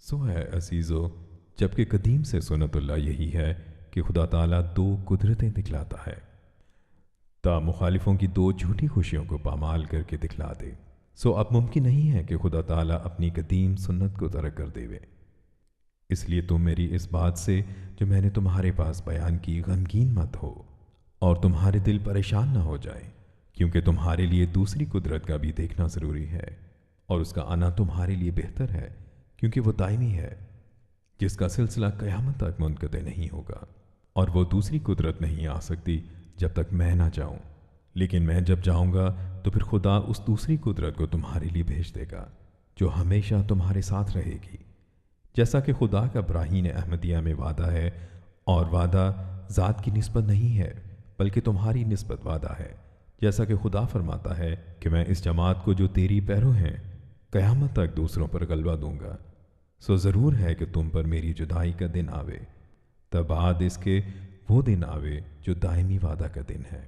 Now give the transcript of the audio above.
سو ہے عزیزو، جبکہ قدیم سے سنت اللہ یہی ہے کہ خدا تعالیٰ دو قدرتیں دکھلاتا ہے، تا مخالفوں کی دو جھوٹی خوشیوں کو پامال کر کے دکھلا دے۔ سو اب ممکن نہیں ہے کہ خدا تعالیٰ اپنی قدیم سنت کو ترک کر دے وے۔ اس لیے تم میری اس بات سے جو میں نے تمہارے پاس بیان کی غمگین مت ہو، اور تمہارے دل پریشان نہ ہو جائے، کیونکہ تمہارے لیے دوسری قدرت کا بھی دیکھنا ضروری ہے، اور اس کا آنا تمہارے لیے بہتر ہے، کیونکہ وہ دائمی ہے، جس کا سلسلہ قیامت تک منقطع نہیں ہوگا، اور وہ دوسری قدرت نہیں آ سکتی جب تک میں نہ جاؤں، لیکن میں جب جاؤں گا تو پھر خدا اس دوسری قدرت کو تمہارے لیے بھیج دے گا جو ہمیشہ تمہارے ساتھ رہے گی، جیسا کہ خدا کا براہین احمدیہ میں وعدہ ہے، اور وعدہ ذات کی نسبت نہیں ہے بلکہ تمہاری نسبت وعدہ ہے، جیسا کہ خدا فرماتا ہے کہ میں اس جماعت کو جو تیری پیرو ہیں قیامت تک دوسروں پر غلبہ دوں گا۔ سو ضرور ہے کہ تم پر میری جدائی کا دن آوے، تب بعد اس کے وہ دن آوے جو دائمی وعدہ کا دن ہے۔